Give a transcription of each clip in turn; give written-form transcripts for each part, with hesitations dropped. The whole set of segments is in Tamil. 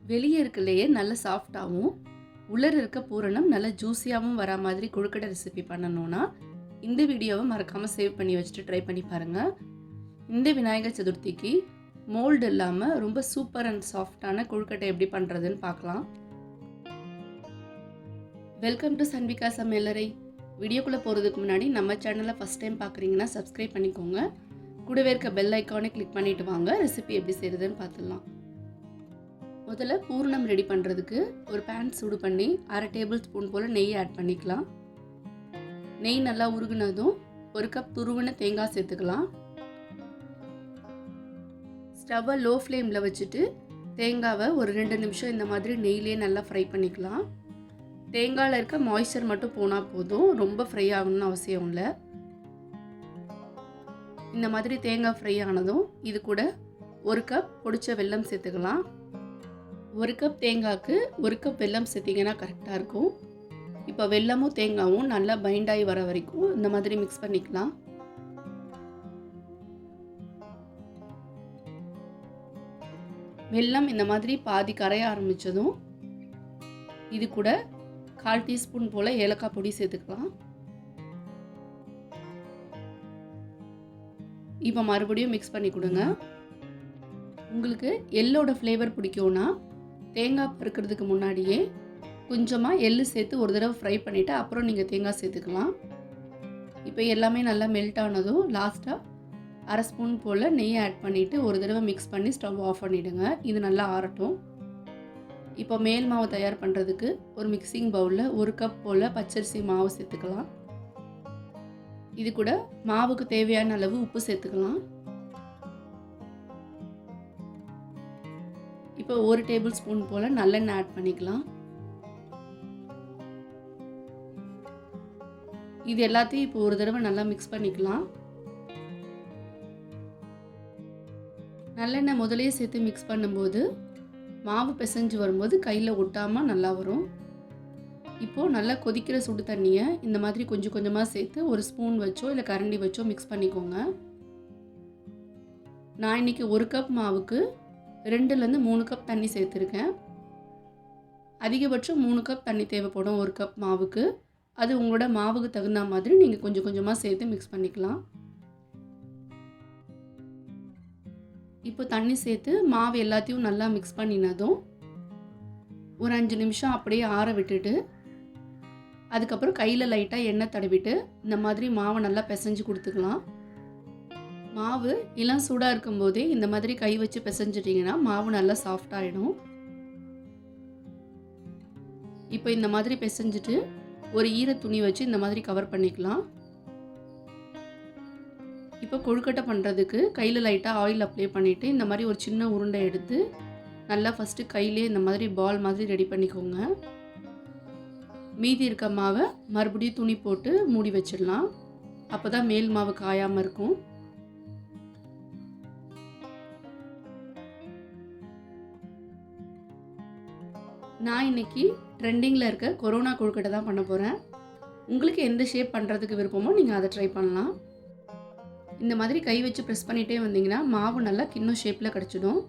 வெளியே இருக்கலையே நல்ல சாஃப்டாகவும் உள்ளர இருக்க பூரணம் நல்ல ஜூஸியாகவும் வர மாதிரி கொழுக்கட்டை ரெசிபி பண்ணணும்னா இந்த வீடியோவை மறக்காமல் சேவ் பண்ணி வச்சுட்டு ட்ரை பண்ணி பாருங்கள். இந்த விநாயகர் சதுர்த்திக்கு மோல்டு இல்லாமல் ரொம்ப சூப்பர் அண்ட் சாஃப்டான கொழுக்கட்டை எப்படி பண்ணுறதுன்னு பார்க்கலாம். வெல்கம் டு சன்விகா சமையலறை. வீடியோக்குள்ளே போகிறதுக்கு முன்னாடி நம்ம சேனலை ஃபஸ்ட் டைம் பார்க்குறீங்கன்னா சப்ஸ்கிரைப் பண்ணிக்கோங்க. கூடவே இருக்க பெல் ஐக்கானை கிளிக் பண்ணிவிட்டு வாங்க ரெசிபி எப்படி செய்கிறதுன்னு பார்த்துடலாம். முதல்ல பூரணம் ரெடி பண்ணுறதுக்கு ஒரு பேன் சூடு பண்ணி 1/2 டேபிள் ஸ்பூன் போல் நெய் ஆட் பண்ணிக்கலாம். நெய் நல்லா உருகுனதும் 1 கப் துருவின தேங்காய் சேர்த்துக்கலாம். ஸ்டவ்வை லோ ஃப்ளேமில் வச்சுட்டு தேங்காவை ஒரு 2 நிமிஷம் இந்த மாதிரி நெய்லேயே நல்லா ஃப்ரை பண்ணிக்கலாம். தேங்காயில் இருக்க மாய்ஸ்சர் மட்டும் போனால் போதும், ரொம்ப ஃப்ரை ஆகணும்னு அவசியம் இல்லை. இந்த மாதிரி தேங்காய் ஃப்ரை ஆனதும் இது கூட 1 கப் பொடிச்ச வெல்லம் சேர்த்துக்கலாம். 1 கப் தேங்காய்க்கு 1 கப் வெல்லம் சேர்த்திங்கன்னா கரெக்டாக இருக்கும். இப்போ வெல்லமும் தேங்காயும் நல்லா பைண்ட் ஆகி வர வரைக்கும் இந்த மாதிரி மிக்ஸ் பண்ணிக்கலாம். வெல்லம் இந்த மாதிரி பாதி கரைய ஆரம்பித்ததும் இது கூட 1/4 டீஸ்பூன் போல் ஏலக்காய் பொடி சேர்த்துக்கலாம். இப்போ மறுபடியும் மிக்ஸ் பண்ணி கொடுங்க. உங்களுக்கு எள்ளோட ஃப்ளேவர் பிடிக்கும்னா தேங்காய் பறுக்கிறதுக்கு முன்னாடியே கொஞ்சமாக எள்ளு சேர்த்து ஒரு தடவை ஃப்ரை பண்ணிவிட்டு அப்புறம் நீங்கள் தேங்காய் சேர்த்துக்கலாம். இப்போ எல்லாமே நல்லா மெல்ட் ஆனதும் லாஸ்ட்டாக 1/2 ஸ்பூன் போல் நெய் ஆட் பண்ணிவிட்டு ஒரு தடவை மிக்ஸ் பண்ணி ஸ்டவ் ஆஃப் பண்ணிவிடுங்க. இது நல்லா ஆறட்டும். இப்போ மேல் மாவு தயார் பண்ணுறதுக்கு ஒரு மிக்சிங் பவுலில் 1 கப் போல் பச்சரிசி மாவு சேர்த்துக்கலாம். இது கூட மாவுக்கு தேவையான அளவு உப்பு சேர்த்துக்கலாம். இப்போ 1 டேபிள் ஸ்பூன் போல் நல்லெண்ணெய் ஆட் பண்ணிக்கலாம். இது எல்லாத்தையும் இப்போ ஒரு தடவை நல்லா மிக்ஸ் பண்ணிக்கலாம். நல்லெண்ணெய் முதலையே சேர்த்து மிக்ஸ் பண்ணும்போது மாவு பிசைஞ்சு வரும்போது கையில் ஒட்டாமல் நல்லா வரும். இப்போது நல்லா கொதிக்கிற சுடு தண்ணியை இந்த மாதிரி கொஞ்சம் கொஞ்சமாக சேர்த்து ஒரு ஸ்பூன் வச்சோ இல்லை கரண்டி வச்சோ மிக்ஸ் பண்ணிக்கோங்க. நான் இன்றைக்கி 1 கப் மாவுக்கு 2லேருந்து 3 கப் தண்ணி சேர்த்துருக்கேன். அதிகபட்சம் 3 கப் தண்ணி தேவைப்படும் 1 கப் மாவுக்கு. அது உங்களோட மாவுக்கு தகுந்த மாதிரி நீங்கள் கொஞ்சம் கொஞ்சமாக சேர்த்து மிக்ஸ் பண்ணிக்கலாம். இப்போ தண்ணி சேர்த்து மாவு எல்லாத்தையும் நல்லா மிக்ஸ் பண்ணினதும் ஒரு 5 நிமிஷம் அப்படியே ஆற விட்டுட்டு அதுக்கப்புறம் கையில் லைட்டாக எண்ணெய் தடவிட்டு இந்த மாதிரி மாவை நல்லா பிசைஞ்சு கொடுத்துக்கலாம். மாவு இளம் சூடாக இருக்கும்போதே இந்த மாதிரி கை வச்சு பிசைஞ்சிட்டிங்கன்னா மாவு நல்லா சாஃப்டாகிடும். இப்போ இந்த மாதிரி பிசைஞ்சிட்டு ஒரு ஈர துணி வச்சு இந்த மாதிரி கவர் பண்ணிக்கலாம். இப்போ கொழுக்கட்டை பண்ணுறதுக்கு கையில் லைட்டாக ஆயில் அப்ளை பண்ணிவிட்டு இந்த மாதிரி ஒரு சின்ன உருண்டை எடுத்து நல்லா ஃபஸ்ட்டு கையிலே இந்த மாதிரி பால் மாதிரி ரெடி பண்ணிக்கோங்க. மீதி இருக்க மாவை மறுபடியும் துணி போட்டு மூடி வச்சிடலாம். அப்போ தான் மேல் மாவு காயாமல் இருக்கும். நான் இன்னைக்கு ட்ரெண்டிங்கில் இருக்க கொரோனா கொழுக்கட்டை தான் பண்ண போகிறேன். உங்களுக்கு எந்த ஷேப் பண்ணுறதுக்கு விருப்பமோ நீங்கள் அதை ட்ரை பண்ணலாம். இந்த மாதிரி கை வச்சு ப்ரெஸ் பண்ணிகிட்டே வந்தீங்கன்னா மாவு நல்லா கிண்ணம் ஷேப்பில் கிடச்சிடும்.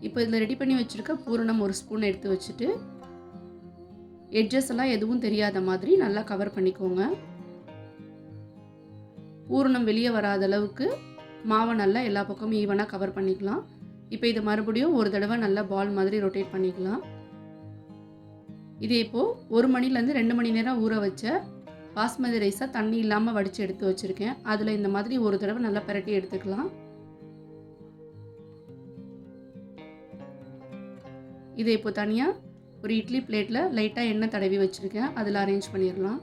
இப்போ இதில் ரெடி பண்ணி வச்சுருக்க பூரணம் 1 ஸ்பூன் எடுத்து வச்சுட்டு எட்ஜஸ் எல்லாம் எதுவும் தெரியாத மாதிரி நல்லா கவர் பண்ணிக்கோங்க. பூரணம் வெளியே வராத அளவுக்கு மாவை நல்லா எல்லா பக்கமும் ஈவனாக கவர் பண்ணிக்கலாம். இப்போ இதை மறுபடியும் ஒரு தடவை நல்லா பால் மாதிரி ரொட்டேட் பண்ணிக்கலாம். இதே இப்போது 1 மணிலேருந்து 2 மணி நேரம் ஊற வச்ச பாஸ்மதி ரைஸாக தண்ணி இல்லாமல் வடித்து எடுத்து வச்சுருக்கேன். அதில் இந்த மாதிரி ஒரு தடவை நல்லா பிரட்டி எடுத்துக்கலாம். இதை இப்போ தனியாக ஒரு இட்லி பிளேட்டில் லைட்டாக எண்ணெய் தடவி வச்சுருக்கேன். அதில் அரேஞ்ச் பண்ணிடலாம்.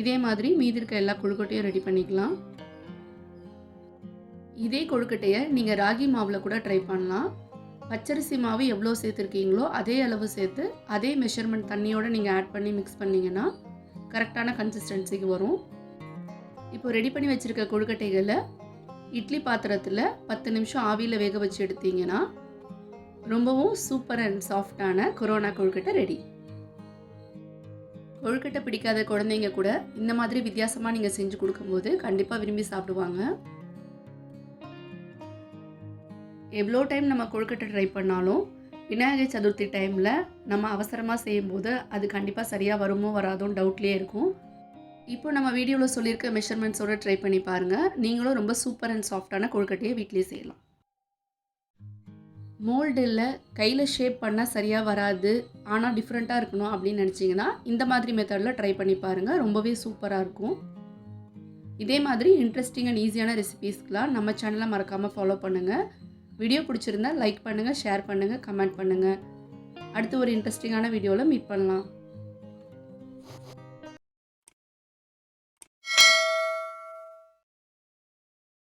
இதே மாதிரி மீதி இருக்க எல்லா கொழுக்கட்டையும் ரெடி பண்ணிக்கலாம். இதே கொழுக்கட்டையை நீங்கள் ராகி மாவில் கூட ட்ரை பண்ணலாம். பச்சரிசி மாவு எவ்வளோ சேர்த்துருக்கீங்களோ அதே அளவு சேர்த்து அதே மெஷர்மெண்ட் தண்ணியோடு நீங்கள் ஆட் பண்ணி மிக்ஸ் பண்ணிங்கன்னா கரெக்டான கன்சிஸ்டன்சிக்கு வரும். இப்போ ரெடி பண்ணி வச்சுருக்க கொழுக்கட்டைகளை இட்லி பாத்திரத்தில் 10 நிமிஷம் ஆவியில் வேக வச்சு எடுத்தீங்கன்னா ரொம்பவும் சூப்பர் அண்ட் சாஃப்டான கொரோனா கொழுக்கட்டை ரெடி. கொழுக்கட்டை பிடிக்காத குழந்தைங்க கூட இந்த மாதிரி வித்தியாசமாக நீங்கள் செஞ்சு கொடுக்கும்போது கண்டிப்பாக விரும்பி சாப்பிடுவாங்க. எவ்வளோ டைம் நம்ம கொழுக்கட்டை ட்ரை பண்ணாலும் விநாயகர் சதுர்த்தி டைமில் நம்ம அவசரமாக செய்யும்போது அது கண்டிப்பாக சரியாக வருமோ வராதோன்னு டவுட்லேயே இருக்கும். இப்போ நம்ம வீடியோவில் சொல்லியிருக்க மெஷர்மெண்ட்ஸோடு ட்ரை பண்ணி பாருங்கள். நீங்களும் ரொம்ப சூப்பர் அண்ட் சாஃப்டான கொழுக்கட்டையை வீட்டிலேயே செய்யலாம். மோல்டில் கையில் ஷேப் பண்ணால் சரியாக வராது, ஆனால் டிஃப்ரெண்ட்டாக இருக்கணும் அப்படின்னு நினச்சிங்கன்னா இந்த மாதிரி மெத்தடில் ட்ரை பண்ணி பாருங்கள். ரொம்பவே சூப்பராக இருக்கும். இதே மாதிரி இன்ட்ரெஸ்டிங் அண்ட் ஈஸியான ரெசிபீஸ்க்கெலாம் நம்ம சேனலை மறக்காமல் ஃபாலோ பண்ணுங்கள். வீடியோ பிடிச்சிருந்தா லைக் பண்ணுங்கள், ஷேர் பண்ணுங்கள், கமெண்ட் பண்ணுங்கள். அடுத்து ஒரு இன்ட்ரெஸ்டிங்கான வீடியோவில் மீட் பண்ணலாம்.